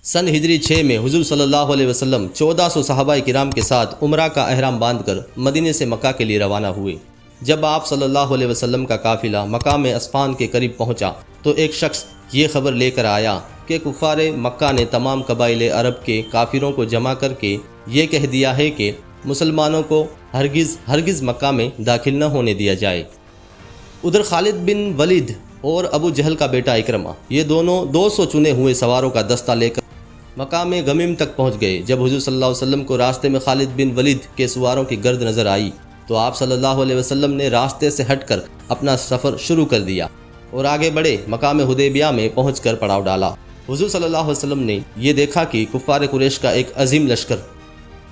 سن ہجری 6 میں حضور صلی اللہ علیہ وسلم 1400 صحابہ کرام کے ساتھ عمرہ کا احرام باندھ کر مدینے سے مکہ کے لیے روانہ ہوئے۔ جب آپ صلی اللہ علیہ وسلم کا قافلہ مقام اسفان کے قریب پہنچا تو ایک شخص یہ خبر لے کر آیا کہ کفار مکہ نے تمام قبائل عرب کے کافروں کو جمع کر کے یہ کہہ دیا ہے کہ مسلمانوں کو ہرگز مکہ میں داخل نہ ہونے دیا جائے۔ ادھر خالد بن ولید اور ابو جہل کا بیٹا اکرمہ یہ دونوں 200 چنے ہوئے سواروں کا دستہ لے کر مقام غمیم تک پہنچ گئے۔ جب حضور صلی اللہ علیہ وسلم کو راستے میں خالد بن ولید کے سواروں کی گرد نظر آئی تو آپ صلی اللہ علیہ وسلم نے راستے سے ہٹ کر اپنا سفر شروع کر دیا اور آگے بڑھے مقام حدیبیہ میں پہنچ کر پڑاؤ ڈالا۔ حضور صلی اللہ علیہ وسلم نے یہ دیکھا کہ کفار قریش کا ایک عظیم لشکر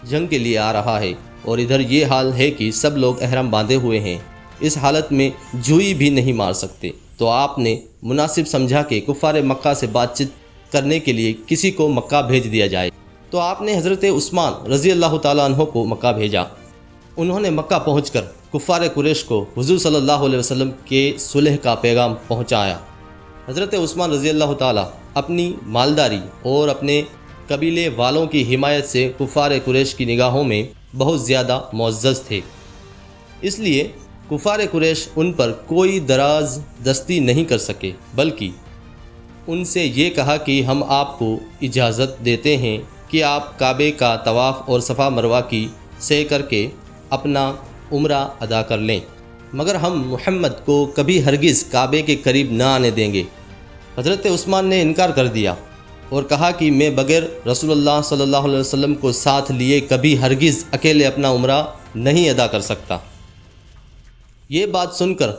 جنگ کے لیے آ رہا ہے اور ادھر یہ حال ہے کہ سب لوگ احرام باندھے ہوئے ہیں، اس حالت میں جوئی بھی نہیں مار سکتے، تو آپ نے مناسب سمجھا کہ کفار مکہ سے بات چیت کرنے کے لیے کسی کو مکہ بھیج دیا جائے۔ تو آپ نے حضرت عثمان رضی اللہ تعالیٰ عنہ کو مکہ بھیجا۔ انہوں نے مکہ پہنچ کر کفار قریش کو حضور صلی اللہ علیہ وسلم کے صلح کا پیغام پہنچایا۔ حضرت عثمان رضی اللہ تعالیٰ اپنی مالداری اور اپنے قبیلے والوں کی حمایت سے کفار قریش کی نگاہوں میں بہت زیادہ معزز تھے، اس لیے کفار قریش ان پر کوئی دراز دستی نہیں کر سکے، بلکہ ان سے یہ کہا کہ ہم آپ کو اجازت دیتے ہیں کہ آپ کعبے کا طواف اور صفا مروہ کی سعی کر کے اپنا عمرہ ادا کر لیں، مگر ہم محمد کو کبھی ہرگز کعبے کے قریب نہ آنے دیں گے۔ حضرت عثمان نے انکار کر دیا اور کہا کہ میں بغیر رسول اللہ صلی اللہ علیہ وسلم کو ساتھ لیے کبھی ہرگز اکیلے اپنا عمرہ نہیں ادا کر سکتا۔ یہ بات سن کر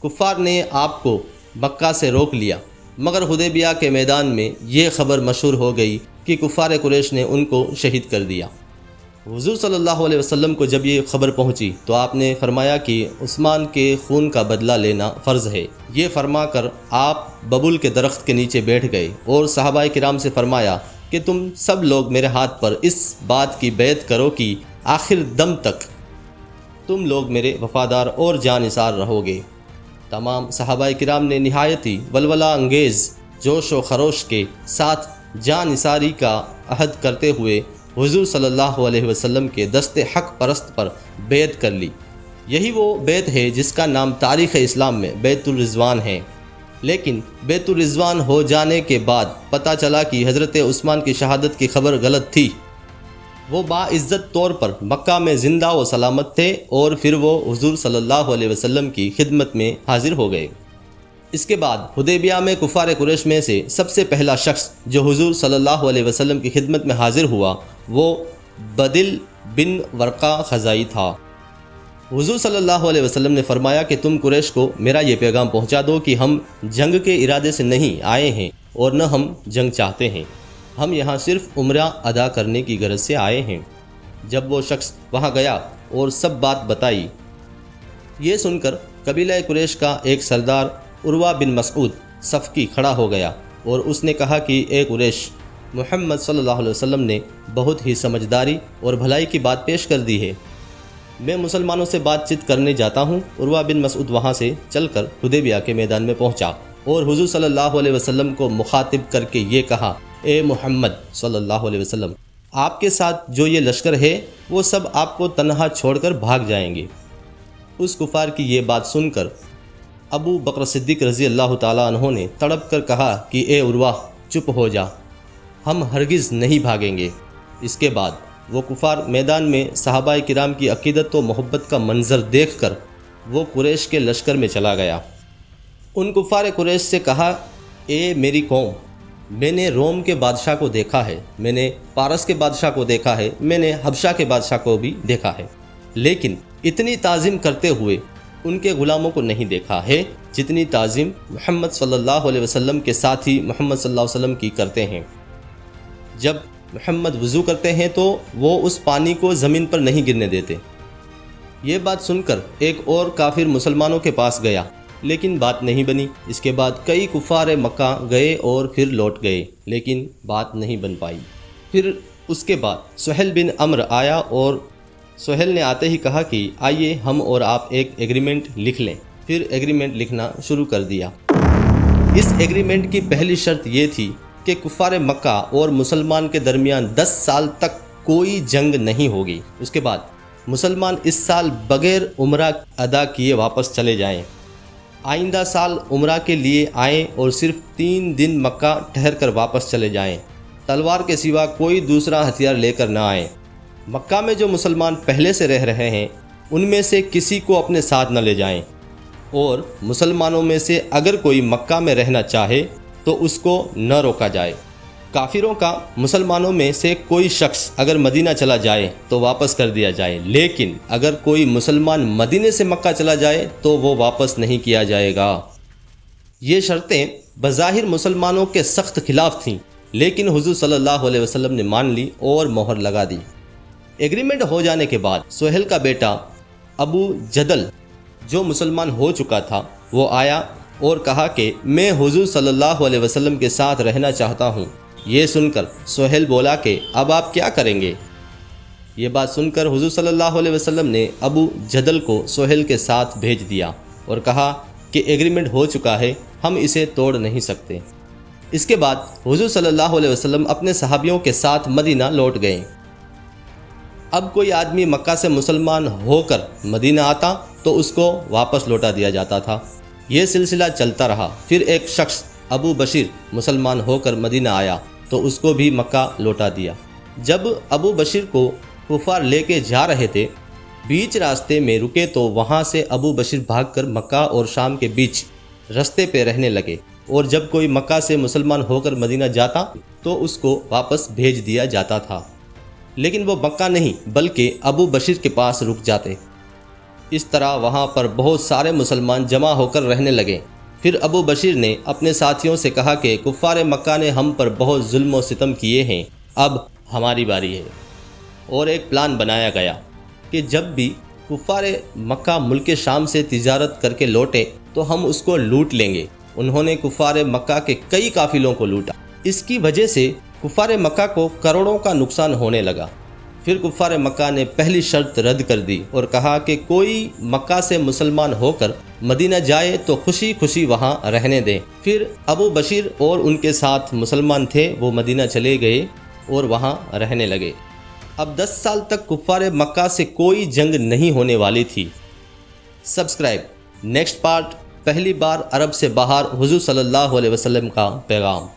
کفار نے آپ کو مکہ سے روک لیا، مگر حدیبیہ کے میدان میں یہ خبر مشہور ہو گئی کہ کفار قریش نے ان کو شہید کر دیا۔ حضور صلی اللہ علیہ وسلم کو جب یہ خبر پہنچی تو آپ نے فرمایا کہ عثمان کے خون کا بدلہ لینا فرض ہے۔ یہ فرما کر آپ ببول کے درخت کے نیچے بیٹھ گئے اور صحابہ کرام سے فرمایا کہ تم سب لوگ میرے ہاتھ پر اس بات کی بیعت کرو کہ آخر دم تک تم لوگ میرے وفادار اور جانثار رہو گے۔ تمام صحابہ کرام نے نہایت ہی ولولہ انگیز جوش و خروش کے ساتھ جانثاری کا عہد کرتے ہوئے حضور صلی اللہ علیہ وسلم کے دست حق پرست پر بیعت کر لی۔ یہی وہ بیعت ہے جس کا نام تاریخ اسلام میں بیعت الرضوان ہے۔ لیکن بیعت الرضوان ہو جانے کے بعد پتہ چلا کہ حضرت عثمان کی شہادت کی خبر غلط تھی۔ وہ باعزت طور پر مکہ میں زندہ و سلامت تھے اور پھر وہ حضور صلی اللہ علیہ وسلم کی خدمت میں حاضر ہو گئے۔ اس کے بعد حدیبیہ میں کفار قریش میں سے سب سے پہلا شخص جو حضور صلی اللہ علیہ وسلم کی خدمت میں حاضر ہوا وہ بدل بن ورقہ خزائی تھا۔ حضور صلی اللہ علیہ وسلم نے فرمایا کہ تم قریش کو میرا یہ پیغام پہنچا دو کہ ہم جنگ کے ارادے سے نہیں آئے ہیں اور نہ ہم جنگ چاہتے ہیں، ہم یہاں صرف عمرہ ادا کرنے کی غرض سے آئے ہیں۔ جب وہ شخص وہاں گیا اور سب بات بتائی، یہ سن کر قبیلہ قریش کا ایک سردار عروہ بن مسعود صفقی کھڑا ہو گیا اور اس نے کہا کہ اے قریش، محمد صلی اللہ علیہ وسلم نے بہت ہی سمجھداری اور بھلائی کی بات پیش کر دی ہے، میں مسلمانوں سے بات چیت کرنے جاتا ہوں۔ عروہ بن مسعود وہاں سے چل کر حدیبیہ کے میدان میں پہنچا اور حضور صلی اللہ علیہ وسلم کو مخاطب کر کے یہ کہا، اے محمد صلی اللہ علیہ وسلم، آپ کے ساتھ جو یہ لشکر ہے وہ سب آپ کو تنہا چھوڑ کر بھاگ جائیں گے۔ اس کفار کی یہ بات سن کر ابو بکر صدیق رضی اللہ تعالیٰ عنہ نے تڑپ کر کہا کہ اے عروہ، چپ ہو جا، ہم ہرگز نہیں بھاگیں گے۔ اس کے بعد وہ کفار میدان میں صحابہ کرام کی عقیدت و محبت کا منظر دیکھ کر وہ قریش کے لشکر میں چلا گیا۔ ان کفار قریش سے کہا، اے میری قوم، میں نے روم کے بادشاہ کو دیکھا ہے، میں نے پارس کے بادشاہ کو دیکھا ہے، میں نے حبشہ کے بادشاہ کو بھی دیکھا ہے، لیکن اتنی تعظیم کرتے ہوئے ان کے غلاموں کو نہیں دیکھا ہے جتنی تعظیم محمد صلی اللہ علیہ وسلم کے ساتھی محمد صلی اللہ علیہ وسلم کی کرتے ہیں۔ جب محمد وضو کرتے ہیں تو وہ اس پانی کو زمین پر نہیں گرنے دیتے۔ یہ بات سن کر ایک اور کافر مسلمانوں کے پاس گیا، لیکن بات نہیں بنی۔ اس کے بعد کئی کفار مکہ گئے اور پھر لوٹ گئے، لیکن بات نہیں بن پائی۔ پھر اس کے بعد سہیل بن عمرو آیا اور سہیل نے آتے ہی کہا کہ آئیے ہم اور آپ ایک ایگریمنٹ لکھ لیں۔ پھر ایگریمنٹ لکھنا شروع کر دیا۔ اس ایگریمنٹ کی پہلی شرط یہ تھی کہ کہ کفار مکہ اور مسلمان کے درمیان 10 سال تک کوئی جنگ نہیں ہوگی۔ اس کے بعد مسلمان اس سال بغیر عمرہ ادا کیے واپس چلے جائیں، آئندہ سال عمرہ کے لیے آئیں اور صرف 3 دن مکہ ٹھہر کر واپس چلے جائیں، تلوار کے سوا کوئی دوسرا ہتھیار لے کر نہ آئیں۔ مکہ میں جو مسلمان پہلے سے رہ رہے ہیں ان میں سے کسی کو اپنے ساتھ نہ لے جائیں، اور مسلمانوں میں سے اگر کوئی مکہ میں رہنا چاہے تو اس کو نہ روکا جائے۔ کافروں کا مسلمانوں میں سے کوئی شخص اگر مدینہ چلا جائے تو واپس کر دیا جائے، لیکن اگر کوئی مسلمان مدینے سے مکہ چلا جائے تو وہ واپس نہیں کیا جائے گا۔ یہ شرطیں بظاہر مسلمانوں کے سخت خلاف تھیں، لیکن حضور صلی اللہ علیہ وسلم نے مان لی اور مہر لگا دی۔ ایگریمنٹ ہو جانے کے بعد سہیل کا بیٹا ابو جدل جو مسلمان ہو چکا تھا وہ آیا اور کہا کہ میں حضور صلی اللہ علیہ وسلم کے ساتھ رہنا چاہتا ہوں۔ یہ سن کر سہیل بولا کہ اب آپ کیا کریں گے؟ یہ بات سن کر حضور صلی اللہ علیہ وسلم نے ابو جدل کو سہیل کے ساتھ بھیج دیا اور کہا کہ ایگریمنٹ ہو چکا ہے، ہم اسے توڑ نہیں سکتے۔ اس کے بعد حضور صلی اللہ علیہ وسلم اپنے صحابیوں کے ساتھ مدینہ لوٹ گئے۔ اب کوئی آدمی مکہ سے مسلمان ہو کر مدینہ آتا تو اس کو واپس لوٹا دیا جاتا تھا۔ یہ سلسلہ چلتا رہا۔ پھر ایک شخص ابو بشیر مسلمان ہو کر مدینہ آیا تو اس کو بھی مکہ لوٹا دیا۔ جب ابو بشیر کو کفار لے کے جا رہے تھے، بیچ راستے میں رکے تو وہاں سے ابو بشیر بھاگ کر مکہ اور شام کے بیچ رستے پہ رہنے لگے، اور جب کوئی مکہ سے مسلمان ہو کر مدینہ جاتا تو اس کو واپس بھیج دیا جاتا تھا، لیکن وہ مکہ نہیں بلکہ ابو بشیر کے پاس رک جاتے۔ اس طرح وہاں پر بہت سارے مسلمان جمع ہو کر رہنے لگے۔ پھر ابو بشیر نے اپنے ساتھیوں سے کہا کہ کفار مکہ نے ہم پر بہت ظلم و ستم کیے ہیں، اب ہماری باری ہے۔ اور ایک پلان بنایا گیا کہ جب بھی کفار مکہ ملک شام سے تجارت کر کے لوٹے تو ہم اس کو لوٹ لیں گے۔ انہوں نے کفار مکہ کے کئی قافلوں کو لوٹا۔ اس کی وجہ سے کفار مکہ کو کروڑوں کا نقصان ہونے لگا۔ پھر کفار مکہ نے پہلی شرط رد کر دی اور کہا کہ کوئی مکہ سے مسلمان ہو کر مدینہ جائے تو خوشی خوشی وہاں رہنے دیں۔ پھر ابو بشیر اور ان کے ساتھ مسلمان تھے وہ مدینہ چلے گئے اور وہاں رہنے لگے۔ اب 10 سال تک کفار مکہ سے کوئی جنگ نہیں ہونے والی تھی۔ سبسکرائب۔ نیکسٹ پارٹ، پہلی بار عرب سے باہر حضور صلی اللہ علیہ وسلم کا پیغام۔